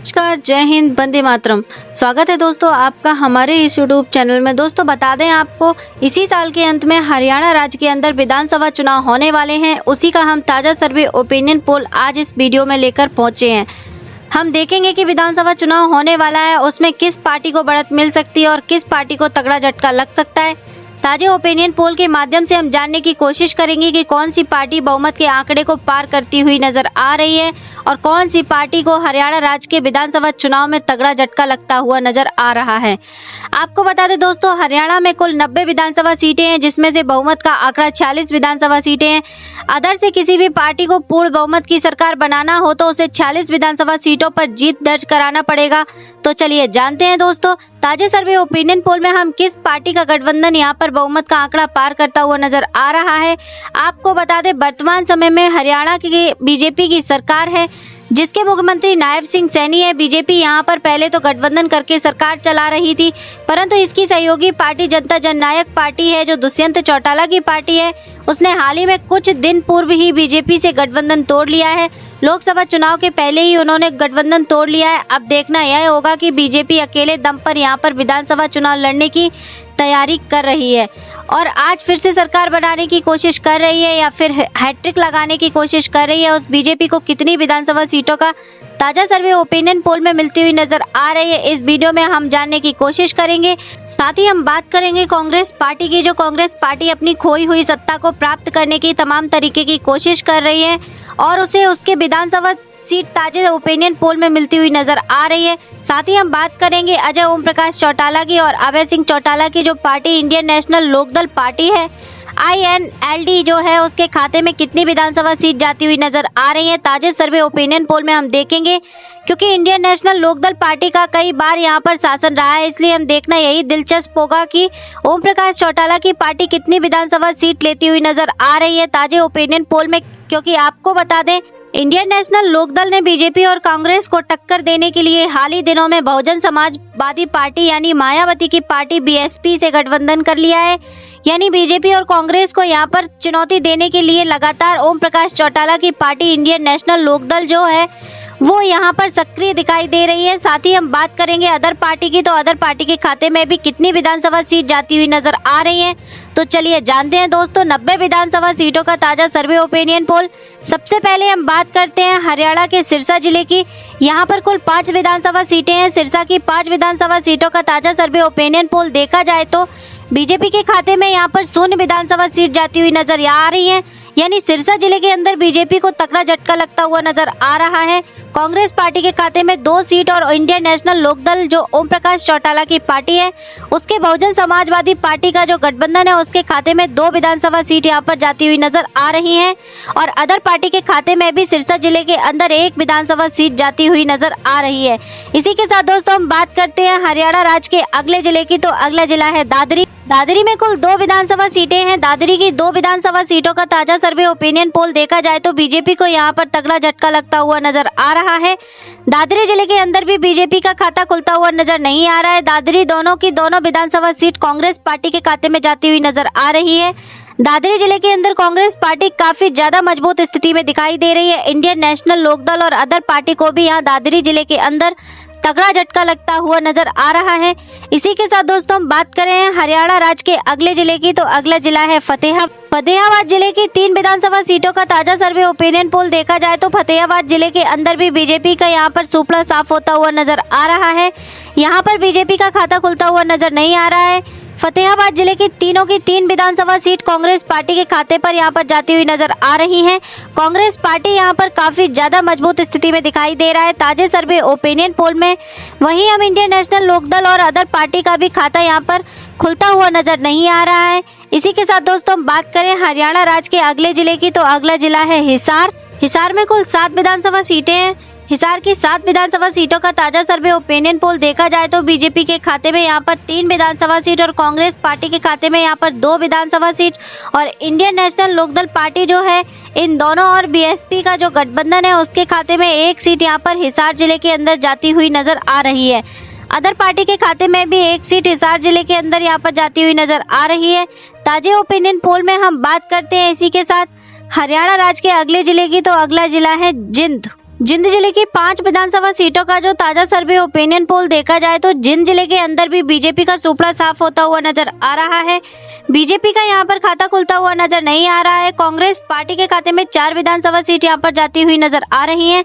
नमस्कार, जय हिंद, वंदे मातरम। स्वागत है दोस्तों आपका हमारे इस यूट्यूब चैनल में। दोस्तों बता दें आपको, इसी साल के अंत में हरियाणा राज्य के अंदर विधानसभा चुनाव होने वाले हैं। उसी का हम ताज़ा सर्वे ओपिनियन पोल आज इस वीडियो में लेकर पहुंचे हैं। हम देखेंगे कि विधानसभा चुनाव होने वाला है, उसमें किस पार्टी को बढ़त मिल सकती है और किस पार्टी को तगड़ा झटका लग सकता है। ताजे ओपिनियन पोल के माध्यम से हम जानने की कोशिश करेंगे कि कौन सी पार्टी बहुमत के आंकड़े को पार करती हुई नजर आ रही है और कौन सी पार्टी को हरियाणा राज्य के विधानसभा चुनाव में तगड़ा झटका लगता हुआ नजर आ रहा है। आपको बता दें दोस्तों, हरियाणा में कुल 90 विधानसभा सीटें हैं, जिसमें से बहुमत का आंकड़ा 46 विधानसभा सीटें हैं। अदर से किसी भी पार्टी को पूर्ण बहुमत की सरकार बनाना हो तो उसे 46 विधानसभा सीटों पर जीत दर्ज कराना पड़ेगा। तो चलिए जानते हैं दोस्तों, ताजे सर्वे ओपिनियन पोल में हम किस पार्टी का गठबंधन यहाँ पर बहुमत का आंकड़ा पार करता हुआ नजर आ रहा है। आपको बता दें, वर्तमान समय में हरियाणा की बीजेपी की सरकार है, जिसके मुख्यमंत्री नायब सिंह सैनी है। बीजेपी यहाँ पर पहले तो गठबंधन करके सरकार चला रही थी, परंतु इसकी सहयोगी पार्टी जनता जननायक पार्टी है, जो दुष्यंत चौटाला की पार्टी है। उसने हाल ही में कुछ दिन पूर्व ही बीजेपी से गठबंधन तोड़ लिया है। लोकसभा चुनाव के पहले ही उन्होंने गठबंधन तोड़ लिया है। अब देखना यह होगा कि बीजेपी अकेले दम पर यहाँ पर विधानसभा चुनाव लड़ने की तैयारी कर रही है और आज फिर से सरकार बनाने की कोशिश कर रही है या फिर हैट्रिक लगाने की कोशिश कर रही है। उस बीजेपी को कितनी विधानसभा सीटों का ताजा सर्वे ओपिनियन पोल में मिलती हुई नजर आ रही है, इस वीडियो में हम जानने की कोशिश करेंगे। साथ ही हम बात करेंगे कांग्रेस पार्टी की, जो कांग्रेस पार्टी अपनी खोई हुई सत्ता को प्राप्त करने की तमाम तरीके की कोशिश कर रही है और उसे उसके विधानसभा सीट ताजे ओपिनियन पोल में मिलती हुई नजर आ रही है। साथ ही हम बात करेंगे अजय ओम प्रकाश चौटाला की और अभय सिंह चौटाला की, जो party Indian national Lokdal party है, INLD जो है, उसके खाते में कितनी विधानसभा सीट जाती हुई नजर आ रही है। ताजे सर्वे ओपिनियन पोल में हम देखेंगे, क्योंकि इंडियन नेशनल लोकदल पार्टी का कई बार यहाँ पर शासन रहा है, इसलिए हम देखना यही दिलचस्प होगा कि ओम प्रकाश चौटाला की पार्टी कितनी विधानसभा सीट लेती हुई नजर आ रही है ताजे ओपिनियन पोल में। क्योंकि आपको बता दें, इंडियन नेशनल लोकदल ने बीजेपी और कांग्रेस को टक्कर देने के लिए हाल ही दिनों में बहुजन समाजवादी पार्टी यानी मायावती की पार्टी BSP से गठबंधन कर लिया है। यानी बीजेपी और कांग्रेस को यहाँ पर चुनौती देने के लिए लगातार ओम प्रकाश चौटाला की पार्टी इंडियन नेशनल लोकदल जो है वो यहाँ पर सक्रिय दिखाई दे रही है। साथ ही हम बात करेंगे अदर पार्टी की, तो अदर पार्टी के खाते में भी कितनी विधानसभा सीट जाती हुई नजर आ रही है। तो चलिए जानते हैं दोस्तों 90 विधानसभा सीटों का ताजा सर्वे ओपिनियन पोल। सबसे पहले हम बात करते हैं हरियाणा के सिरसा जिले की। यहाँ पर कुल 5 विधानसभा सीटें हैं। सिरसा की 5 विधानसभा सीटों का ताजा सर्वे ओपिनियन पोल देखा जाए तो बीजेपी के खाते में यहाँ पर 0 विधानसभा सीट जाती हुई नजर आ रही है। यानी सिरसा जिले के अंदर बीजेपी को तगड़ा झटका लगता हुआ नजर आ रहा है। कांग्रेस पार्टी के खाते में 2 सीट और इंडियन नेशनल लोकदल जो ओम प्रकाश चौटाला की पार्टी है, उसके बहुजन समाजवादी पार्टी का जो गठबंधन है, उसके खाते में 2 विधानसभा सीट यहाँ पर जाती हुई नजर आ रही है और अदर पार्टी के खाते में भी सिरसा जिले के अंदर 1 विधानसभा सीट जाती हुई नजर आ रही है। इसी के साथ दोस्तों हम बात करते हैं हरियाणा राज्य के अगले जिले की, तो अगला जिला है दादरी। दादरी में कुल 2 विधानसभा सीटें हैं। दादरी की 2 विधानसभा सीटों का ताजा सर्वे ओपिनियन पोल देखा जाए तो बीजेपी को यहाँ पर तगड़ा झटका लगता हुआ नजर आ रहा है। दादरी जिले के अंदर भी बीजेपी का खाता खुलता हुआ नजर नहीं आ रहा है। दादरी दोनों की दोनों विधानसभा सीट कांग्रेस पार्टी के खाते में जाती हुई नजर आ रही है। दादरी जिले के अंदर कांग्रेस पार्टी काफी ज्यादा मजबूत स्थिति में दिखाई दे रही है। इंडियन नेशनल लोकदल और अदर पार्टी को भी यहाँ दादरी जिले के अंदर तगड़ा झटका लगता हुआ नजर आ रहा है। इसी के साथ दोस्तों हम बात करें हरियाणा राज्य के अगले जिले की, तो अगला जिला है फतेहाबाद जिले की 3 विधानसभा सीटों का ताजा सर्वे ओपिनियन पोल देखा जाए तो फतेहाबाद जिले के अंदर भी बीजेपी का यहाँ पर सुपड़ा साफ होता हुआ नजर आ रहा है। यहाँ पर बीजेपी का खाता खुलता हुआ नजर नहीं आ रहा है। फतेहाबाद जिले की 3 विधानसभा सीट कांग्रेस पार्टी के खाते पर यहाँ पर जाती हुई नजर आ रही है। कांग्रेस पार्टी यहाँ पर काफी ज्यादा मजबूत स्थिति में दिखाई दे रहा है ताजे सर्वे ओपिनियन पोल में। वहीं हम इंडियन नेशनल लोकदल और अदर पार्टी का भी खाता यहाँ पर खुलता हुआ नजर नहीं आ रहा है। इसी के साथ दोस्तों हम बात करें हरियाणा राज्य के अगले जिले की, तो अगला जिला है हिसार। हिसार में कुल 7 विधानसभा सीटें हैं। हिसार की 7 विधानसभा सीटों का ताजा सर्वे ओपिनियन पोल देखा जाए तो बीजेपी के खाते में यहाँ पर 3 विधानसभा सीट और कांग्रेस पार्टी के खाते में यहाँ पर 2 विधानसभा सीट और इंडियन नेशनल लोकदल पार्टी जो है, इन दोनों और BSP का जो गठबंधन है, उसके खाते में 1 सीट यहाँ पर हिसार जिले के अंदर जाती हुई नजर आ रही है। अदर पार्टी के खाते में भी 1 सीट हिसार जिले के अंदर यहाँ पर जाती हुई नजर आ रही है। ताजे ओपिनियन पोल में हम बात करते हैं इसी के साथ हरियाणा राज्य के अगले जिले की, तो अगला जिला है जिंद। जिंद जिले की 5 विधानसभा सीटों का जो ताजा सर्वे ओपिनियन पोल देखा जाए तो जिंद जिले के अंदर भी बीजेपी का सुपड़ा साफ होता हुआ नजर आ रहा है। बीजेपी का यहां पर खाता खुलता हुआ नजर नहीं आ रहा है। कांग्रेस पार्टी के खाते में 4 विधानसभा सीट यहां पर जाती हुई नजर आ रही हैं।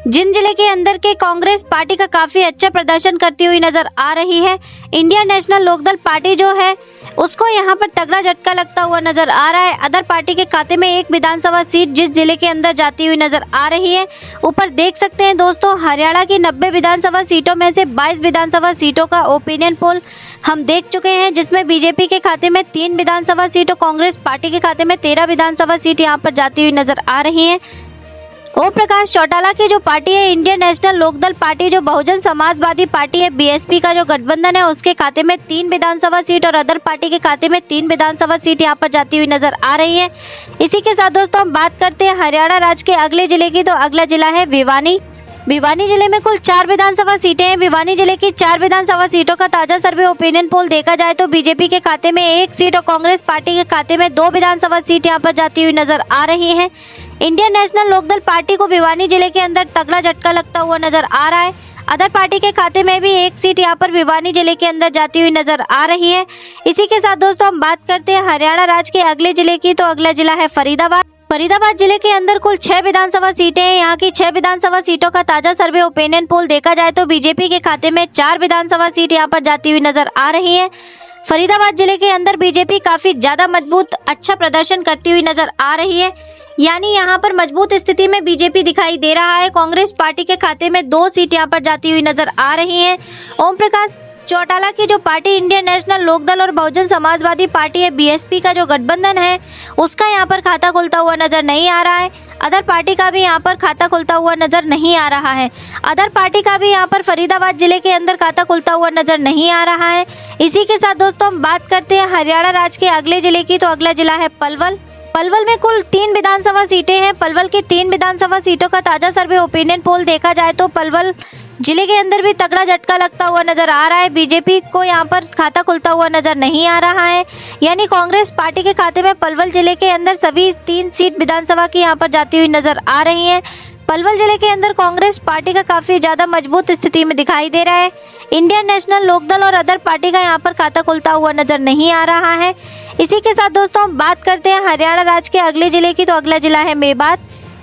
जिंद जिले के अंदर के कांग्रेस पार्टी का काफी अच्छा प्रदर्शन करती हुई नजर आ रही है। इंडियन नेशनल लोकदल पार्टी जो है उसको यहाँ पर तगड़ा झटका लगता हुआ नजर आ रहा है। अदर पार्टी के खाते में 1 विधानसभा सीट जिस जिले के अंदर जाती हुई नजर आ रही है। ऊपर देख सकते हैं दोस्तों, हरियाणा की 90 विधानसभा सीटों में से 22 विधानसभा सीटों का ओपिनियन पोल हम देख चुके हैं, जिसमें बीजेपी के खाते में 3 विधानसभा सीट और कांग्रेस पार्टी के खाते में 13 विधानसभा सीट यहाँ पर जाती हुई नजर आ रही है। ओम प्रकाश चौटाला की जो पार्टी है इंडियन नेशनल लोकदल पार्टी, जो बहुजन समाजवादी पार्टी है, बीएसपी का जो गठबंधन है, उसके खाते में 3 विधानसभा सीट और अदर पार्टी के खाते में 3 विधानसभा सीट यहाँ पर जाती हुई नजर आ रही है। इसी के साथ दोस्तों हम बात करते हैं हरियाणा राज्य के अगले जिले की, तो अगला जिला है भिवानी। भिवानी जिले में कुल 4 विधानसभा सीटें हैं। भिवानी जिले की 4 विधानसभा सीटों का ताजा सर्वे ओपिनियन पोल देखा जाए तो बीजेपी के खाते में 1 सीट और कांग्रेस पार्टी के खाते में 2 विधानसभा सीट यहाँ पर जाती हुई नजर आ रही है। इंडियन नेशनल लोकदल पार्टी को भिवानी जिले के अंदर तगड़ा झटका लगता हुआ नजर आ रहा है। अदर पार्टी के खाते में भी 1 सीट यहाँ पर भिवानी जिले के अंदर जाती हुई नजर आ रही है। इसी के साथ दोस्तों हम बात करते हैं हरियाणा राज्य के अगले जिले की, तो अगला जिला है फरीदाबाद। फरीदाबाद जिले के अंदर कुल 6 विधानसभा सीटें हैं। यहाँ की 6 विधानसभा सीटों का ताजा सर्वे ओपिनियन पोल देखा जाए तो बीजेपी के खाते में 4 विधानसभा सीट यहाँ पर जाती हुई नजर आ रही है। फरीदाबाद जिले के अंदर बीजेपी काफी ज्यादा मजबूत अच्छा प्रदर्शन करती हुई नजर आ रही है, यानी यहाँ पर मजबूत स्थिति में बीजेपी दिखाई दे रहा है। कांग्रेस पार्टी के खाते में 2 सीट यहाँ पर जाती हुई नजर आ रही है। ओम प्रकाश चौटाला की जो पार्टी इंडियन नेशनल लोकदल और बहुजन समाजवादी पार्टी है, बीएसपी का जो गठबंधन है, उसका यहाँ पर खाता खुलता हुआ नजर नहीं आ रहा है। अदर पार्टी का भी यहाँ पर खाता खुलता हुआ नजर नहीं आ रहा है। अदर पार्टी का भी यहाँ पर फरीदाबाद जिले के अंदर खाता खुलता हुआ नजर नहीं आ रहा है। इसी के साथ दोस्तों हम बात करते हैं हरियाणा राज्य के अगले जिले की, तो अगला जिला है पलवल। पलवल में कुल 3 विधानसभा सीटें हैं। पलवल की 3 विधानसभा सीटों का ताजा सर्वे ओपिनियन पोल देखा जाए तो पलवल जिले के अंदर भी तगड़ा झटका लगता हुआ नजर आ रहा है। बीजेपी को यहाँ पर खाता खुलता हुआ नजर नहीं आ रहा है, यानी कांग्रेस पार्टी के खाते में पलवल जिले के अंदर सभी 3 सीट विधानसभा की यहाँ पर जाती हुई नजर आ रही है। पलवल जिले के अंदर कांग्रेस पार्टी का काफी ज्यादा मजबूत स्थिति में दिखाई दे रहा है। इंडियन नेशनल लोकदल और अदर पार्टी का यहाँ पर खाता खुलता हुआ नजर नहीं आ रहा है। इसी के साथ दोस्तों हम बात करते हैं हरियाणा राज्य के अगले जिले की, तो अगला जिला है मेवात।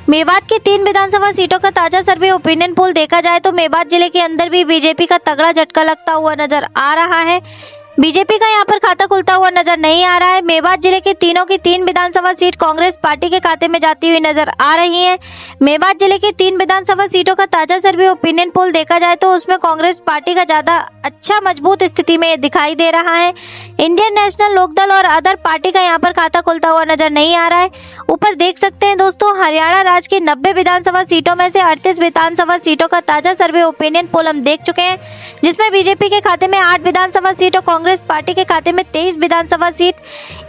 मेवात की 3 विधानसभा सीटों का ताजा सर्वे ओपिनियन पोल देखा जाए तो मेवात जिले के अंदर भी बीजेपी का तगड़ा झटका लगता हुआ नजर आ रहा है। बीजेपी का यहाँ पर खाता खुलता हुआ नजर नहीं आ रहा है। मेवात जिले के तीनों की 3 विधानसभा सीट कांग्रेस पार्टी के खाते में जाती हुई नजर आ रही है। मेवात जिले की 3 विधानसभा सीटों का ताजा सर्वे ओपिनियन पोल देखा जाए तो उसमें कांग्रेस पार्टी का ज्यादा अच्छा मजबूत स्थिति में दिखाई दे रहा है। इंडियन नेशनल लोकदल और अदर पार्टी का यहाँ पर खाता खुलता हुआ नजर नहीं आ रहा है। ऊपर देख सकते हैं दोस्तों, हरियाणा राज्य की 90 विधानसभा सीटों में से 38 विधानसभा सीटों का ताजा सर्वे ओपिनियन पोल हम देख चुके हैं, जिसमें बीजेपी के खाते में 8 विधानसभा सीट और कांग्रेस पार्टी के खाते में 23 विधानसभा सीट,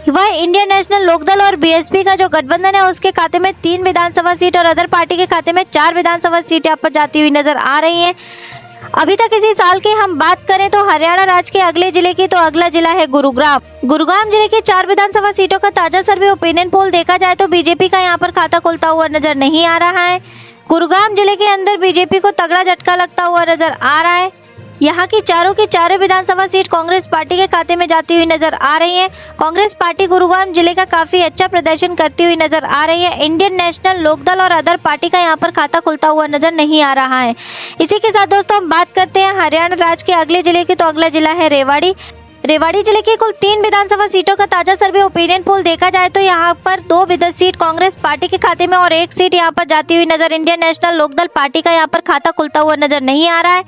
वह इंडियन नेशनल लोकदल और बीएसपी का जो गठबंधन है उसके खाते में 3 विधानसभा सीट और अदर पार्टी के खाते में 4 विधानसभा सीट यहाँ पर जाती हुई नजर आ रही है। अभी तक इसी साल की हम बात करें तो हरियाणा राज्य के अगले जिले की, तो अगला जिला है गुरुग्राम। गुरुग्राम जिले की 4 विधानसभा सीटों का ताजा सर्वे ओपिनियन पोल देखा जाए तो बीजेपी का यहाँ पर खाता खुलता हुआ नजर नहीं आ रहा है। गुरुग्राम जिले के अंदर बीजेपी को तगड़ा झटका लगता हुआ नजर आ रहा है। यहाँ की चारों विधानसभा सीट कांग्रेस पार्टी के खाते में जाती हुई नजर आ रही है। कांग्रेस पार्टी गुरुग्राम जिले का काफी अच्छा प्रदर्शन करती हुई नजर आ रही है। इंडियन नेशनल लोकदल और अदर पार्टी का यहाँ पर खाता खुलता हुआ नजर नहीं आ रहा है। इसी के साथ दोस्तों हम बात करते हैं हरियाणा राज्य के अगले जिले की, तो अगला जिला है रेवाड़ी। रेवाड़ी जिले की कुल 3 विधानसभा सीटों का ताजा सर्वे ओपिनियन पोल देखा जाए तो यहाँ पर 2 सीट कांग्रेस पार्टी के खाते में और 1 सीट यहाँ पर जाती हुई नजर इंडियन नेशनल लोकदल पार्टी का यहाँ पर खाता खुलता हुआ नजर नहीं आ रहा है।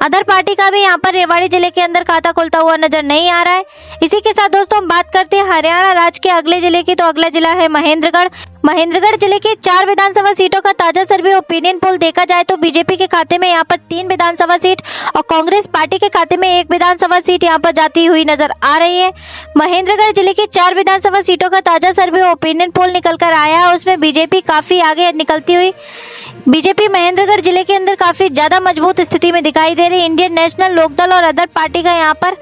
अदर पार्टी का भी यहाँ पर रेवाड़ी जिले के अंदर खाता खुलता हुआ नजर नहीं आ रहा है। इसी के साथ दोस्तों हम बात करते हैं हरियाणा राज्य के अगले जिले की, तो अगला जिला है महेंद्रगढ़। महेंद्रगढ़ जिले की 4 विधानसभा सीटों का ताजा सर्वे ओपिनियन पोल देखा जाए तो बीजेपी के खाते में यहाँ पर 3 विधानसभा सीट और कांग्रेस पार्टी के खाते में 1 विधानसभा सीट यहाँ पर जाती हुई नजर आ रही है। महेंद्रगढ़ जिले की 4 विधानसभा सीटों का ताजा सर्वे ओपिनियन पोल निकल कर आया है, उसमें बीजेपी काफी आगे निकलती हुई बीजेपी महेंद्रगढ़ जिले के अंदर काफी ज्यादा मजबूत स्थिति में दिखाई दे रही है। इंडियन नेशनल लोकदल और अदर पार्टी का यहाँ पर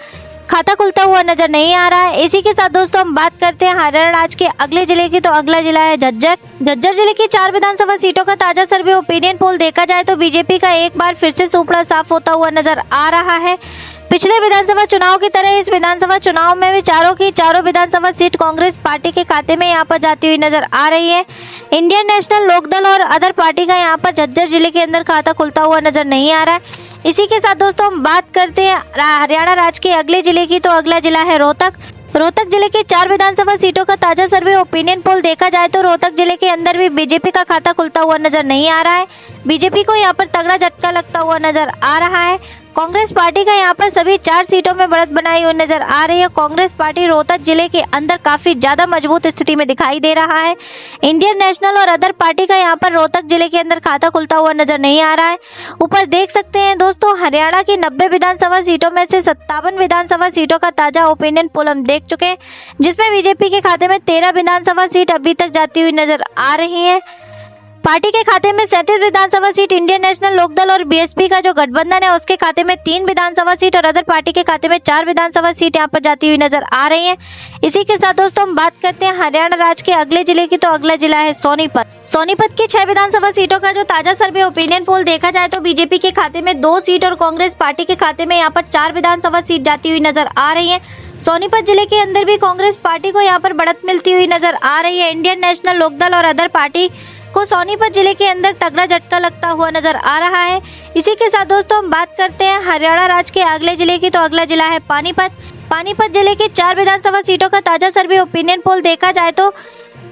खाता खुलता हुआ नजर नहीं आ रहा है। इसी के साथ दोस्तों हम बात करते हैं हरियाणा राज्य के अगले जिले की, तो अगला जिला है झज्जर। झज्जर जिले की 4 विधानसभा सीटों का ताजा सर्वे ओपिनियन पोल देखा जाए तो बीजेपी का एक बार फिर से सुपड़ा साफ होता हुआ नजर आ रहा है। पिछले विधानसभा चुनाव की तरह इस विधानसभा चुनाव में भी चारों की चारों विधानसभा सीट कांग्रेस पार्टी के खाते में यहाँ पर जाती हुई नजर आ रही है। इंडियन नेशनल लोकदल और अदर पार्टी का यहाँ पर झज्जर जिले के अंदर खाता खुलता हुआ नजर नहीं आ रहा है। इसी के साथ दोस्तों हम बात करते हैं हरियाणा राज्य के अगले जिले की, तो अगला जिला है रोहतक। रोहतक जिले के 4 विधानसभा सीटों का ताजा सर्वे ओपिनियन पोल देखा जाए तो रोहतक जिले के अंदर भी बीजेपी का खाता खुलता हुआ नजर नहीं आ रहा है। बीजेपी को यहाँ पर तगड़ा झटका लगता हुआ नजर आ रहा है। कांग्रेस पार्टी का यहाँ पर सभी 4 सीटों में बढ़त बनाई हुई नजर आ रही है। कांग्रेस पार्टी रोहतक जिले के अंदर काफी ज्यादा मजबूत स्थिति में दिखाई दे रहा है। इंडियन नेशनल और अदर पार्टी का यहाँ पर रोहतक जिले के अंदर खाता खुलता हुआ नजर नहीं आ रहा है। ऊपर देख सकते हैं दोस्तों, हरियाणा की 90 विधानसभा सीटों में से 57 विधानसभा सीटों का ताजा ओपिनियन पोल हम देख चुके हैं, जिसमें बीजेपी के खाते में 13 विधानसभा सीट अभी तक जाती हुई नजर आ रही है। पार्टी के खाते में 37 विधानसभा सीट, इंडियन नेशनल लोकदल और बीएसपी का जो गठबंधन है उसके खाते में 3 विधानसभा सीट और अदर पार्टी के खाते में 4 विधानसभा सीट यहाँ पर जाती हुई नजर आ रही है। इसी के साथ दोस्तों हम बात करते हैं हरियाणा राज्य के अगले जिले की, तो अगला जिला है सोनीपत। सोनीपत की 6 विधानसभा सीटों का जो ताजा सर्वे ओपिनियन पोल देखा जाए तो बीजेपी के खाते में 2 सीट और कांग्रेस पार्टी के खाते में यहाँ पर 4 विधानसभा सीट जाती हुई नजर आ रही है। सोनीपत जिले के अंदर भी कांग्रेस पार्टी को यहाँ पर बढ़त मिलती हुई नजर आ रही है। इंडियन नेशनल लोकदल और अदर पार्टी को सोनीपत जिले के अंदर तगड़ा झटका लगता हुआ नजर आ रहा है। इसी के साथ दोस्तों हम बात करते हैं हरियाणा राज्य के अगले जिले की, तो अगला जिला है पानीपत। पानीपत जिले की 4 विधानसभा सीटों का ताजा सर्वे ओपिनियन पोल देखा जाए तो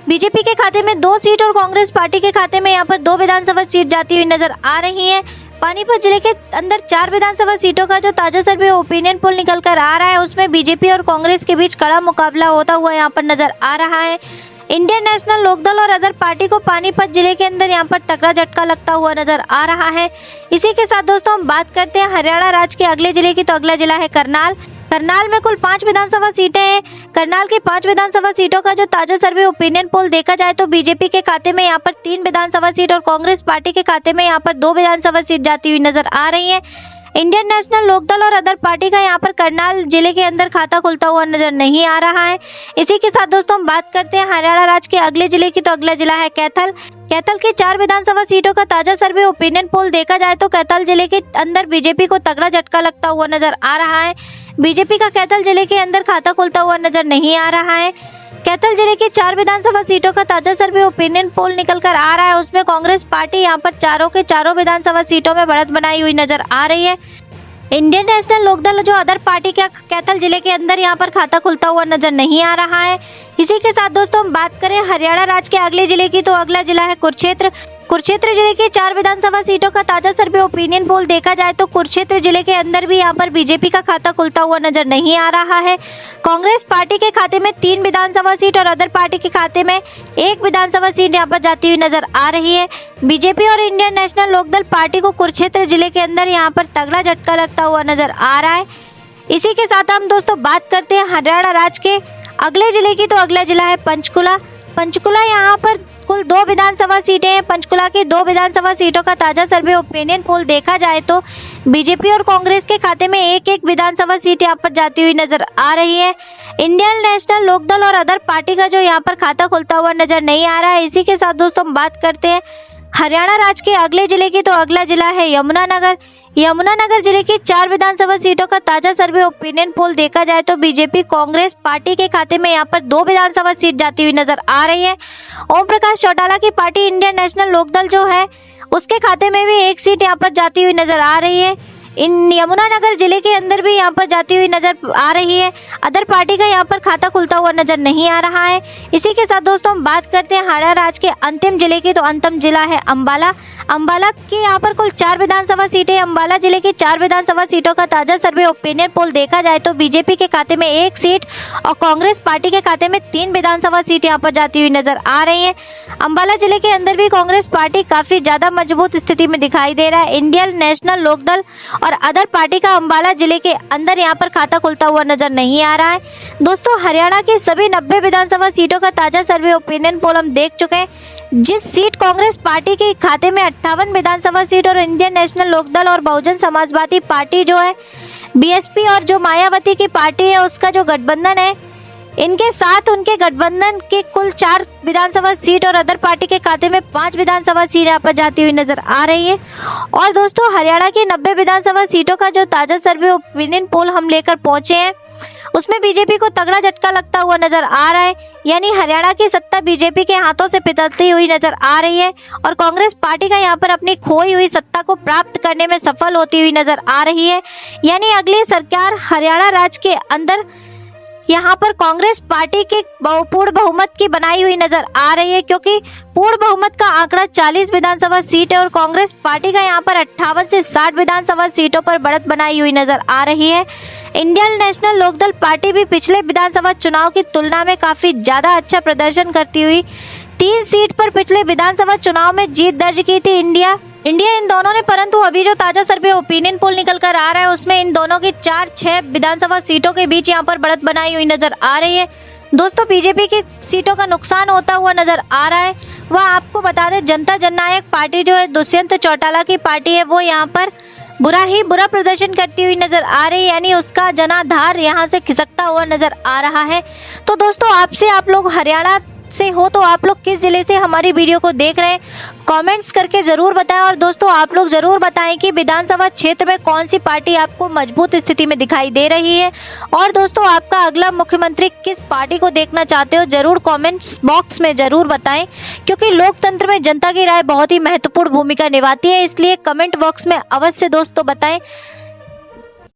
बीजेपी के खाते में 2 सीट और कांग्रेस पार्टी के खाते में यहाँ पर 2 विधानसभा सीट जाती हुई नजर आ रही है। पानीपत जिले के अंदर 4 विधानसभा सीटों का जो ताजा सर्वे ओपिनियन पोल निकल कर आ रहा है उसमें बीजेपी और कांग्रेस के बीच कड़ा मुकाबला होता हुआ यहाँ पर नजर आ रहा है। इंडियन नेशनल लोकदल और अदर पार्टी को पानीपत जिले के अंदर यहाँ पर तगड़ा झटका लगता हुआ नजर आ रहा है। इसी के साथ दोस्तों हम बात करते हैं हरियाणा राज्य के अगले जिले की, तो अगला जिला है करनाल। करनाल में कुल 5 विधानसभा सीटें हैं। करनाल की 5 विधानसभा सीटों का जो ताजा सर्वे ओपिनियन पोल देखा जाए तो बीजेपी के खाते में यहाँ पर 3 विधानसभा सीट और कांग्रेस पार्टी के खाते में यहाँ पर 2 विधानसभा सीट जाती हुई नजर आ रही है। इंडियन नेशनल लोकदल और अदर पार्टी का यहाँ पर करनाल जिले के अंदर खाता खुलता हुआ नजर नहीं आ रहा है। इसी के साथ दोस्तों हम बात करते हैं हरियाणा राज्य के अगले जिले की, तो अगला जिला है कैथल। कैथल की 4 विधानसभा सीटों का ताजा सर्वे ओपिनियन पोल देखा जाए तो कैथल जिले के अंदर बीजेपी को तगड़ा झटका लगता हुआ नजर आ रहा है। बीजेपी का कैथल जिले के अंदर खाता खुलता हुआ नजर नहीं आ रहा है। कैथल जिले की 4 विधानसभा सीटों का ताजा सर्वे ओपिनियन पोल निकल कर आ रहा है, उसमें कांग्रेस पार्टी यहाँ पर चारों के चारों विधानसभा सीटों में बढ़त बनाई हुई नजर आ रही है। इंडियन नेशनल लोकदल जो अदर पार्टी का कैथल जिले के अंदर यहाँ पर खाता खुलता हुआ नजर नहीं आ रहा है। इसी के साथ दोस्तों हम बात करें हरियाणा राज्य के अगले जिले की, तो अगला जिला है कुरुक्षेत्र। कुरुक्षेत्र जिले की 4 विधानसभा सीटों का ताजा सर्वे ओपिनियन पोल देखा जाए तो कुरुक्षेत्र जिले के अंदर भी यहाँ पर बीजेपी का खाता खुलता हुआ नजर नहीं आ रहा है। कांग्रेस पार्टी के खाते में 3 विधानसभा सीट और अदर पार्टी के खाते में 1 विधानसभा सीट यहाँ पर जाती हुई नजर आ रही है। बीजेपी और इंडियन नेशनल लोकदल पार्टी को कुरुक्षेत्र जिले के अंदर यहाँ पर तगड़ा झटका लगता हुआ नजर आ रहा है। इसी के साथ हम दोस्तों बात करते हैं हरियाणा राज्य के अगले जिले की, तो अगला जिला है पंचकुला। पंचकुला यहाँ पर कुल 2 विधानसभा सीटें हैं। पंचकुला की 2 विधानसभा सीटों का ताजा सर्वे ओपिनियन पोल देखा जाए तो बीजेपी और कांग्रेस के खाते में 1-1 विधानसभा सीट यहाँ पर जाती हुई नजर आ रही है। इंडियन नेशनल लोकदल और अदर पार्टी का जो यहाँ पर खाता खुलता हुआ नजर नहीं आ रहा है। इसी के साथ दोस्तों हम बात करते हैं हरियाणा राज्य के अगले जिले की, तो अगला जिला है यमुनानगर। यमुनानगर जिले की 4 विधानसभा सीटों का ताजा सर्वे ओपिनियन पोल देखा जाए तो बीजेपी कांग्रेस पार्टी के खाते में यहाँ पर 2 विधानसभा सीट जाती हुई नजर आ रही है। ओम प्रकाश चौटाला की पार्टी इंडियन नेशनल लोकदल जो है उसके खाते में भी 1 सीट यहाँ पर जाती हुई नजर आ रही है। इन यमुनानगर जिले के अंदर भी यहाँ पर जाती हुई नजर आ रही है। अदर पार्टी का यहाँ पर खाता खुलता हुआ नजर नहीं आ रहा है। इसी के साथ दोस्तों हम बात करते हैं हरियाणा राज्य के अंतिम जिले की, तो अंतिम जिला है अंबाला। अंबाला की यहाँ पर कुल 4 विधानसभा सीटें। अंबाला जिले की 4 विधानसभा सीटों का ताजा सर्वे ओपिनियन पोल देखा जाए तो बीजेपी के खाते में 1 सीट और कांग्रेस पार्टी के खाते में 3 विधानसभा सीट यहाँ पर जाती हुई नजर आ रही है। अंबाला जिले के अंदर भी कांग्रेस पार्टी काफी ज्यादा मजबूत स्थिति में दिखाई दे रहा है। इंडियन नेशनल लोकदल और अदर पार्टी का अंबाला जिले के अंदर यहाँ पर खाता खुलता हुआ नजर नहीं आ रहा है। दोस्तों हरियाणा की सभी 90 विधानसभा सीटों का ताजा सर्वे ओपिनियन पोल हम देख चुके हैं। जिस सीट कांग्रेस पार्टी के खाते में 58 विधानसभा सीट और इंडियन नेशनल लोकदल और बहुजन समाजवादी पार्टी जो है बीएसपी और जो मायावती की पार्टी है उसका जो गठबंधन है, इनके साथ उनके गठबंधन के कुल 4 विधानसभा सीट और अदर पार्टी के खाते में 5 विधानसभा सीट यहाँ पर जाती हुई नजर आ रही है। और दोस्तों हरियाणा की 90 विधानसभा सीटों का जो ताजा सर्वे ओपिनियन पोल हम लेकर पहुंचे हैं, उसमें बीजेपी को तगड़ा झटका लगता हुआ नजर आ रहा है। यानी हरियाणा की सत्ता बीजेपी के हाथों से फिसलती हुई नजर आ रही है और कांग्रेस पार्टी का यहाँ पर अपनी खोई हुई सत्ता को प्राप्त करने में सफल होती हुई नजर आ रही है। यानी अगली सरकार हरियाणा राज्य के अंदर यहाँ पर कांग्रेस पार्टी के पूर्ण बहुमत की बनाई हुई नजर आ रही है, क्योंकि पूर्ण बहुमत का आंकड़ा 40 विधानसभा सीट है और कांग्रेस पार्टी का यहाँ पर 58 से 60 विधानसभा सीटों पर बढ़त बनाई हुई नजर आ रही है। इंडियन नेशनल लोकदल पार्टी भी पिछले विधानसभा चुनाव की तुलना में काफी ज्यादा अच्छा प्रदर्शन करती हुई 3 सीट पर पिछले विधानसभा चुनाव में जीत दर्ज की थी इंडिया इन दोनों ने। परंतु अभी जो ताजा सर्वे ओपिनियन पोल निकल कर आ रहा है उसमें इन दोनों की 4-6 विधानसभा सीटों के बीच यहाँ पर बढ़त बनाई हुई नजर आ रही है। दोस्तों बीजेपी की सीटों का नुकसान होता हुआ नजर आ रहा है। वह आपको बता दें, जनता जननायक पार्टी जो है दुष्यंत चौटाला की पार्टी है, वो यहाँ पर बुरा प्रदर्शन करती हुई नजर आ रही है। यानी उसका जनाधार यहाँ से खिसकता हुआ नजर आ रहा है। तो दोस्तों आपसे, आप लोग हरियाणा से हो तो आप लोग किस जिले से हमारी वीडियो को देख रहे हैं, कमेंट्स करके जरूर बताएं। और दोस्तों आप लोग जरूर बताएं कि विधानसभा क्षेत्र में कौन सी पार्टी आपको मजबूत स्थिति में दिखाई दे रही है। और दोस्तों आपका अगला मुख्यमंत्री किस पार्टी को देखना चाहते हो, जरूर कमेंट्स बॉक्स में जरूर बताएं, क्योंकि लोकतंत्र में जनता की राय बहुत ही महत्वपूर्ण भूमिका निभाती है। इसलिए कमेंट बॉक्स में अवश्य दोस्तों बताएं।